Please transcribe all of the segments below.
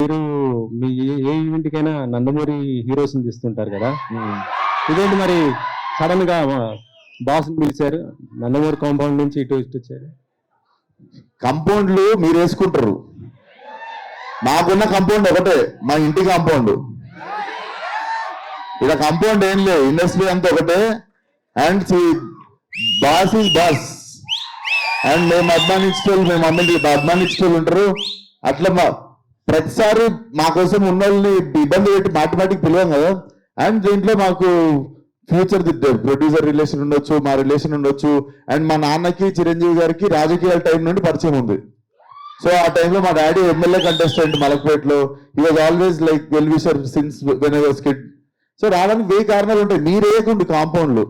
మీరు మీ ఏ ఈవెంట్కైనా నందమూరి హీరోస్ ని తీస్తుంటారు కదా. ఇదేంటి మరి సడన్ గా బాస్ పిలిచారు, నందమూరి కాంపౌండ్ నుంచి ఇటు వచ్చారు? కంపౌండ్లు మీరు వేసుకుంటారు, మాకున్న కంపౌండ్ ఒకటే, మా ఇంటి కాంపౌండ్. ఇక్కడ కంపౌండ్ ఏం లేదు, ఇండస్ట్రీ అంతా ఒకటే. And boss is boss. And మేము అభిమానించేవాళ్ళు, మేము అభిమానించేవాళ్ళు ఉంటారు. అట్లా ప్రతిసారి మా కోసం ఉన్న వాళ్ళని ఇబ్బంది పెట్టి మాటిమాటికి పిలవం కదా. అండ్ దీంట్లో మాకు ఫ్యూచర్ ప్రొడ్యూసర్ రిలేషన్ ఉండొచ్చు, మా రిలేషన్ ఉండొచ్చు. అండ్ మా నాన్నకి చిరంజీవి గారికి రాజకీయాల టైం నుండి పరిచయం ఉంది. సో ఆ టైంలో మా డాడీ ఎమ్మెల్యే కంటెస్టెంట్ మలక్పేటలో. He was always like well wisher since when I was kid. So రావడానికి వెయ్యి కారణాలు ఉంటాయి. మీరేకుండి కాంపౌండ్లు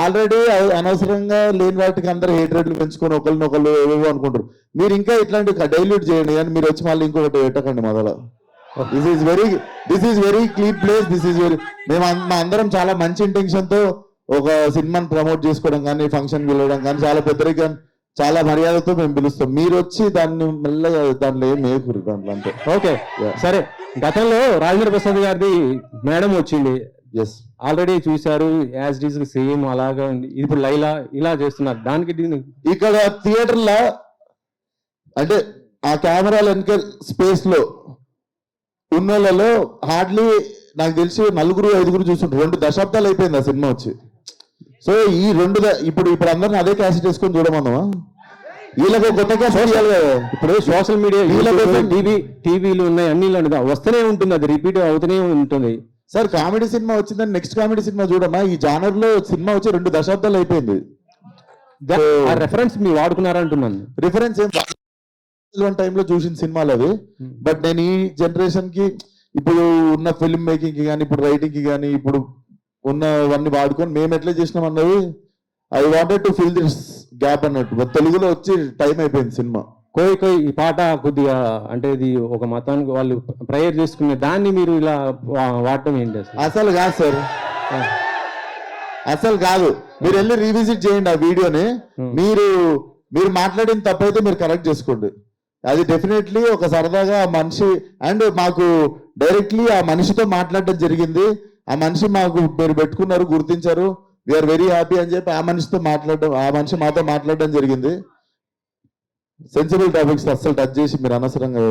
ఆల్రెడీ అనవసరంగా లేని వాటికి అందరూ హేట్రేట్లు పెంచుకొని ఒకరినొకళ్ళు ఏవేవో అనుకుంటారు. మీరు ఇంకా ఇట్లాంటి డైల్యూట్ చేయండి, కానీ మీరు వచ్చి మళ్ళీ ఇంకొకటి పెట్టకండి మొదల. This is very clean place. మేము అందరం చాలా మంచి ఇంటెన్షన్ తో ఒక సినిమాని ప్రమోట్ చేసుకోవడం కానీ, ఫంక్షన్ పిలవడం కానీ, చాలా పెద్దరిగా చాలా మర్యాదతో మేము పిలుస్తాం. మీరు వచ్చి దాన్ని మెల్లగా దాంట్లో ఏం మేకురు దాంట్లో అంతే. ఓకే సరే. గతంలో రాజేంద్ర ప్రసాద్ గారిది మేడం వచ్చింది, ఎస్ ఆల్రెడీ చూశారు, యాజ్ డీజ్ సేమ్ అలాగా ఉంది. ఇప్పుడు లైలా ఇలా చేస్తున్నారు. దానికి ఇక్కడ థియేటర్లో అంటే ఆ కెమెరాల వెనక స్పేస్ లో ఉన్నోళ్ళలో హార్డ్లీ నాకు తెలిసి 4-5 చూస్తుంటారు. 2 దశాబ్దాలు అయిపోయింది ఆ సినిమా వచ్చి. సో ఈ ఇప్పుడు అందరిని అదే క్యాసెట్ వేసుకొని చూడమన్నావా? వీళ్ళకి కొత్త క్యాసెట్ ఇవ్వాలి కదా. ఇప్పుడు సోషల్ మీడియా టీవీలు ఉన్నాయి, అన్ని వస్తూనే ఉంటుంది, అది రిపీట్ అవుతూనే ఉంటుంది. సార్ కామెడీ సినిమా వచ్చిందని నెక్స్ట్ కామెడీ సినిమా చూడమ్మా. ఈ జానర్ లో సినిమా వచ్చి 2 దశాబ్దాలు అయిపోయింది. రెఫరెన్స్ మీరు వాడుకున్నారంటున్నాను. రిఫరెన్స్ ఏం టైంలో చూసిన సినిమాలు అవి. బట్ నేను ఈ జనరేషన్ కి ఇప్పుడు ఉన్న ఫిల్మ్ మేకింగ్ కి కానీ, ఇప్పుడు రైటింగ్ కి కానీ, ఇప్పుడు ఉన్నవన్నీ వాడుకొని మేము ఎట్లా చేసినాం అన్నది I wanted to fill this gap అన్నట్టు. తెలుగులో వచ్చి టైం అయిపోయింది సినిమా. కోయి ఈ పాట కొద్దిగా అంటే ఇది ఒక మతానికి వాళ్ళు ప్రేయర్ చేసుకునే దాన్ని మీరు ఇలా వాడటం ఏంటి? అసలు కాదు సార్, అసలు కాదు. మీరు వెళ్ళి రీవిజిట్ చేయండి ఆ వీడియోని. మీరు మాట్లాడిన తప్పైతే మీరు కరెక్ట్ చేసుకోండి. అది డెఫినెట్లీ ఒక సరదాగా ఆ మనిషి అండ్ మాకు డైరెక్ట్లీ ఆ మనిషితో మాట్లాడడం జరిగింది. ఆ మనిషి మాకు మీరు పెట్టుకున్నారు, గుర్తించారు, వీఆర్ వెరీ హ్యాపీ అని చెప్పి ఆ మనిషి మాతో మాట్లాడడం జరిగింది. సెన్సిబుల్ టాపిక్స్ అస్సలు టచ్ చేసి మీరు అనవసరంగా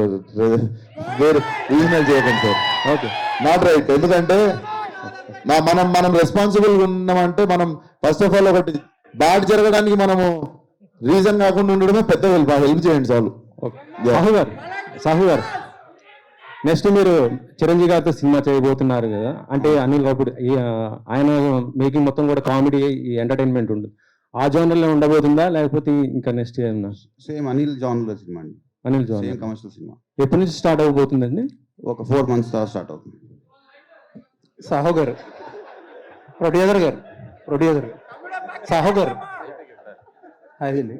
వేరే ఈమెయిల్ చేయకండి సార్. Okay, not right. ఎందుకంటే మనం రెస్పాన్సిబుల్ ఉన్నామంటే మనం ఫస్ట్ ఆఫ్ ఆల్ ఒకటి బ్యాడ్ జరగడానికి మనము రీజన్ కాకుండా ఉండడమే పెద్ద హెల్ప్ చేయండి చాలు. సాహు గారు నెక్స్ట్ మీరు చిరంజీవి గారితో సినిమా చేయబోతున్నారు కదా. అంటే అనిల్ కపూర్ ఆయన మేకింగ్ మొత్తం కూడా కామెడీ ఎంటర్టైన్మెంట్ ఉంటుంది. ఆ జోనర్ లో ఉండబోతుందా లేకపోతే ఇంకా నెక్స్ట్ ఏమన్నా? సేమ్ అనిల్ జోనర్ సినిమా అండి. Anil genre commercial cinema. ఎప్పటి నుంచి స్టార్ట్ అవబోతుందండి? ఒక 4 months తర్వాత స్టార్ట్ అవుతుంది. సాహు గారు ప్రొడ్యూసర్ సాహు గారు. హాయ్ అండి.